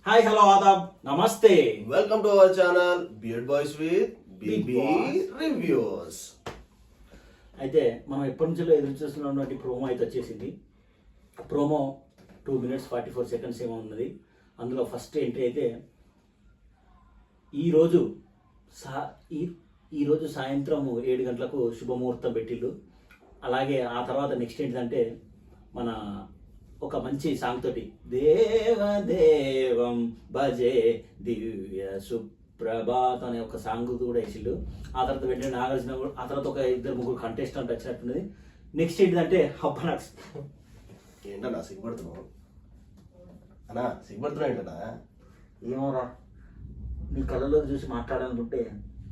Hi hello ఆదాబ్ నమస్తే. Welcome to our channel beard boys with Big బీబీ Boss. Reviews. అయితే మనం ఎప్పటి నుంచో ఎదురు చూస్తున్నటువంటి ప్రోమో అయితే వచ్చేసింది. ప్రోమో 2 minutes 44 seconds ఏమో ఉన్నది. అందులో ఫస్ట్ ఎంట్రీ అయితే ఈరోజు ఈరోజు సాయంత్రం 7 గంటలకు శుభముహూర్తం పెట్టిళ్ళు. అలాగే ఆ తర్వాత నెక్స్ట్ ఏంటంటే మన ఒక మంచి సాంగ్ తోటి దేవదేవం భజే దివ్య సుప్రభాత్ అనే ఒక సాంగ్ కూడా వేసిళ్ళు. ఆ తర్వాత వెంటనే నాగార్జున ఆ తర్వాత ఒక 2-3 కంటెస్టెంట్ వచ్చినట్టున్నది. నెక్స్ట్ ఏంటంటే హబ్బనాక్స్. ఏంటన్నా సిగ్గుపడుతున్నావు అన్నా? సిగ్గుపడుతున్నావు ఏంటన్నా? ఏమోరా, నీ కళ్ళలో చూసి మాట్లాడాలనుకుంటే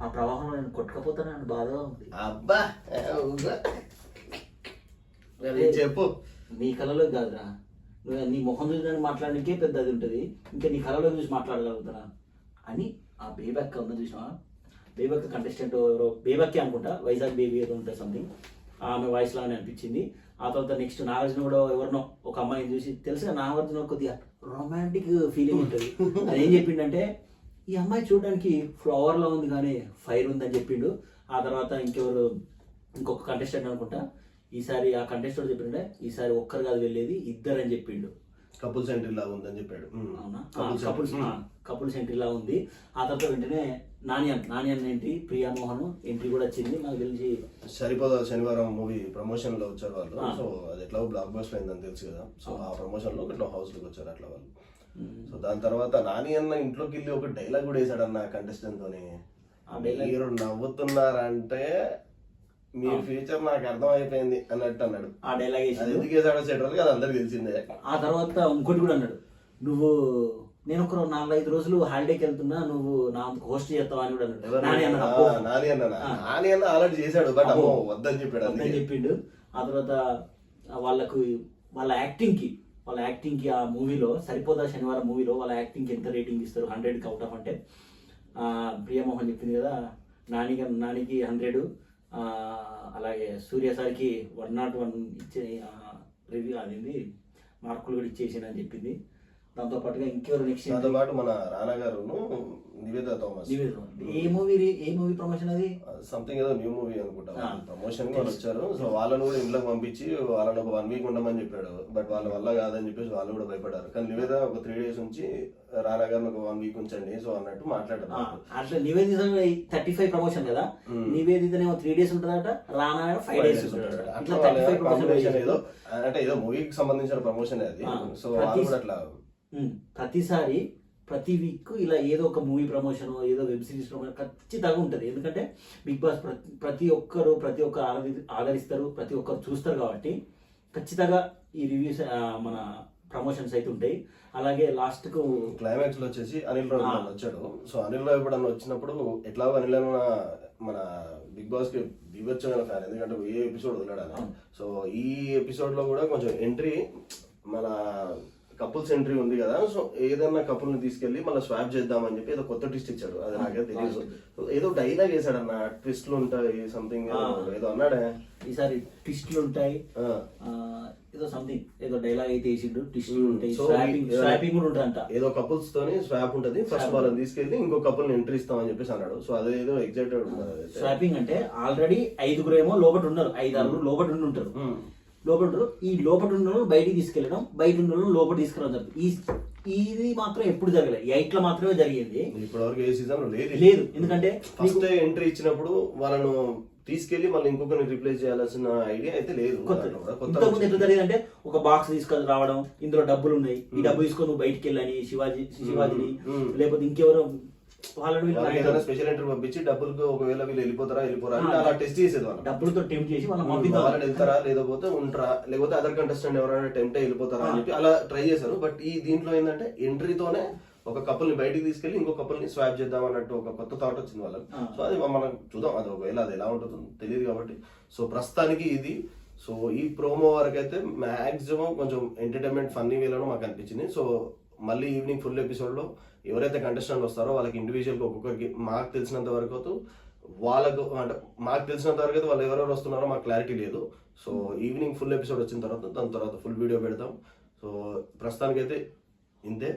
ఆ ప్రవాహం నేను కొట్టుకపోతానని బాధగా ఉంది. అబ్బా చెప్పు. నీ కళలో కాదురా, నువ్వు నీ మొహం చూసి మాట్లాడడానికే పెద్ద అది ఉంటుంది, ఇంకా నీ కళలో చూసి మాట్లాడగలుగుతారా అని ఆ బేబక్క ఉన్న చూసినా. బేబక్క కంటెస్టెంట్ ఎవరో బేబక్కే అనుకుంటా, వైజాగ్ బేబీ ఏదో ఉంటుంది సంథింగ్, ఆమె వాయిస్ లాగానే అనిపించింది. ఆ తర్వాత నెక్స్ట్ నాగార్జున కూడా ఎవరినో ఒక అమ్మాయిని చూసి తెలుసుగా, నాగార్జున కొద్దిగా రొమాంటిక్ ఫీలింగ్ ఉంటుంది. అది ఏం చెప్పిండంటే, ఈ అమ్మాయి చూడడానికి ఫ్లవర్లో ఉంది కానీ ఫైర్ ఉందని చెప్పిండు. ఆ తర్వాత ఇంకొక కంటెస్టెంట్ అనుకుంటా, ఈసారి ఆ కంటెస్టెంట్ చెప్పిండే ఈసారి ఒక్కరు కాదు వెళ్ళేది ఇద్దరు అని చెప్పిండు. కపుల్స్ ఎంట్రీ లాగా ఉందని చెప్పాడు. అవునా, కపుల్స్ ఎంట్రీ లా ఉంది. ఆ తర్వాత వెంటనే నాని ఏంటి ప్రియా మోహన్ ఎంట్రీ కూడా వచ్చింది. నాకు తెలిసి సరిపోదా శనివారం మూవీ ప్రమోషన్ లో వచ్చారు వాళ్ళు. సో అది ఎట్లా బ్లాక్ బస్టర్ అయిందని తెలుసు కదా. సో ఆ ప్రమోషన్ లో ఇట్లా హౌస్ లోకి వచ్చారు అట్లా వాళ్ళు. సో దాని తర్వాత నాని అన్న ఇంట్లోకి వెళ్ళి ఒక డైలాగ్ కూడా వేసాడు అన్న కంటెస్టెంట్ తోని. మీరు నవ్వుతున్నారంటే మీ ఫ్యూచర్ నాకు అర్థం అయిపోయింది అన్నట్టు అన్నాడు. ఆ డైలాగ్ ఎందుకు వేసాడో సెటర్ కదా అందరికి తెలిసిందే. ఆ తర్వాత ఇంకోటి కూడా అన్నాడు, నేను ఒక 4-5 రోజులు హాలిడేకి వెళ్తున్నా, నువ్వు నా హోస్ట్ చేస్తావా అని కూడా అన్నాడు. నాని అన్న ఆల్రెడీ చేశాడు, బట్ అమ్మో వద్దని చెప్పాడు చెప్పిండు. ఆ తర్వాత వాళ్ళ యాక్టింగ్ కి ఆ మూవీలో సరిపోదా శనివారం మూవీలో వాళ్ళ యాక్టింగ్ కి ఎంత రేటింగ్ ఇస్తారు 100కి అవుట్ ఆఫ్ అంటే, ప్రియమోహన్ చెప్పింది కదా, నానికి 100, అలాగే సూర్య సార్కి 101 ఇచ్చే రివ్యూ అదేంది మార్కులు కూడా ఇచ్చేసాను అని చెప్పింది. దాంతో పాటుగా ఇంకెవరు నెక్స్ట్ దాంతో పాటు మన రానా గారు నివేద థామస్. ఏ మూవీ ప్రమోషన్ అది సంథింగ్ ఏదో న్యూ మూవీ అనుకుంటా ప్రమోషన్ వాళ్ళు వచ్చారు. సో వాళ్ళని కూడా ఇంట్లోకి పంపించి వాళ్ళని ఒక 1 week ఉండమని చెప్పాడు. బట్ వాళ్ళ వల్ల కాదని చెప్పేసి వాళ్ళు కూడా భయపడ్డారు. కానీ నివేద ఒక 3 days నుంచి రానా గారిని ఒక 1 week ఉంచండి సో అన్నట్టు మాట్లాడారు. అట్లా నివేదిత 35 ప్రమోషన్ కదా, నివేదితనేమో 3 days ఉంటుందట, రానా 5 days ఉంటాడు. అట్లా 35 ప్రమోషన్ ఏదో అంటే ఏదో మూవీకి సంబంధించిన ప్రమోషన్ అది. సో వాళ్ళు కూడా అట్లా ప్రతి వీక్ ఇలా ఏదో ఒక మూవీ ప్రమోషన్, ఏదో వెబ్ సిరీస్ ప్రమోషన్ ఖచ్చితంగా ఉంటుంది. ఎందుకంటే బిగ్ బాస్ ప్రతి ఒక్కరు ఆదరిస్తారు, ప్రతి ఒక్కరు చూస్తారు కాబట్టి ఖచ్చితంగా ఈ రివ్యూస్ మన ప్రమోషన్స్ అయితే ఉంటాయి. అలాగే లాస్ట్ కు క్లైమాక్స్ లో వచ్చేసి అనిల్ రావు వచ్చాడు. సో అనిల్ రావు ఎప్పుడన్నా వచ్చినప్పుడు ఎట్లాగో అనిల్ మన బిగ్ బాస్ కి వివచ్చమైన ఫ్యాన్, ఎందుకంటే ఏ ఎపిసోడ్ వదిలాడు. సో ఈ ఎపిసోడ్ లో కూడా కొంచెం ఎంట్రీ మన కపుల్స్ ఎంట్రీ ఉంది కదా. సో ఏదన్నా కపుల్ ని తీసుకెళ్లి మళ్ళీ స్వాప్ చేద్దామని చెప్పి ఏదో కొత్త ట్విస్ట్ ఇచ్చాడు. అది నాకే తెలియదు. ఏదో డైలాగ్ వేసాడు అన్న, ట్విస్ట్లు ఉంటాయి సంథింగ్ ఏదో అన్నాడే. ఈసారి ట్విస్ట్లు ఉంటాయి ఏదో సంథింగ్ ఏదో డైలాగ్ అయితే వేసిండు. ట్విస్ట్లు ఉంటాయి, స్వాపింగ్ కూడా ఉంటుందంట. ఏదో కపుల్స్ తోని స్వాప్ ఉంటుంది. ఫస్ట్ వాళ్ళని తీసుకెళ్లి ఇంకో కపుల్ ని ఎంట్రీ ఇస్తామని చెప్పేసి అన్నాడు. సో అదేదో ఎగ్జైటెడ్ ఉన్నారు. స్వాపింగ్ అంటే ఆల్రెడీ 5 ఏమో లోపల ఉన్నారు, 5-6 లోపల ఉంటారు. ఈ లోపల ఉన్న బయటికి తీసుకెళ్ళడం, బయట ఉన్న లోపల తీసుకురావడం జరుగుతుంది. ఇది మాత్రం ఎప్పుడు జరగలేదు, 8 లో మాత్రమే జరిగింది. ఇప్పటివరకు ఏ సీజన్ లేదు. ఎందుకంటే ఫస్ట్ ఎంట్రీ ఇచ్చినప్పుడు వాళ్ళను తీసుకెళ్లి మళ్ళీ ఇంకొకరిని రిప్లేస్ చేయాల్సిన ఐడియా అయితే లేదు. ఇంతకుముందు ఎట్లా జరిగింది అంటే, ఒక బాక్స్ తీసుకొని రావడం, ఇందులో డబ్బులు ఉన్నాయి, ఈ డబ్బు తీసుకొని నువ్వు బయటికి వెళ్ళని శివాజీని లేకపోతే ఇంకెవరో వాళ్ళని స్పెషల్ ఎంట్రీ పంపించి డబ్బులకు ఒకవేళ వీళ్ళు వెళ్ళిపోతారా అలా టెస్ట్ చేసేది. వాళ్ళు డబ్బులతో టెంప్ట్ చేసి వాళ్ళని వెళ్తారా లేకపోతే ఉంటారా, లేకపోతే అదర్ కంటెస్టెంట్ ఎవరైనా టెంప్ట్ వెళ్ళిపోతారా అని చెప్పి అలా ట్రై చేశారు. బట్ ఈ దీంట్లో ఏంటంటే ఎంట్రీతోనే ఒక కపుల్ ని బయటికి తీసుకెళ్లి ఇంకో కపుల్ ని స్వాప్ చేద్దాం అన్నట్టు ఒక కొత్త థాట్ వచ్చింది వాళ్ళకి. సో అది మనం చూద్దాం, అది ఒకవేళ అది ఎలా ఉంటుందో తెలియదు కాబట్టి. సో ప్రస్తుతానికి ఇది. సో ఈ ప్రోమో వరకు అయితే మాక్సిమం కొంచెం ఎంటర్టైన్మెంట్ ఫన్నీ వేలో మాకు అనిపించింది. సో మళ్ళీ ఈవినింగ్ ఫుల్ ఎపిసోడ్ లో ఎవరైతే కంటెస్టెంట్ వస్తారో వాళ్ళకి ఇండివిజువల్గా ఒక్కొక్కరికి మాకు తెలిసినంత వరకు వాళ్ళకు అంటే మాకు తెలిసినంత వరకు వాళ్ళు ఎవరెవరు వస్తున్నారో మాకు క్లారిటీ లేదు. సో ఈవినింగ్ ఫుల్ ఎపిసోడ్ వచ్చిన తర్వాత దాని తర్వాత ఫుల్ వీడియో పెడతాం. సో ప్రస్తుతానికైతే ఇంతే.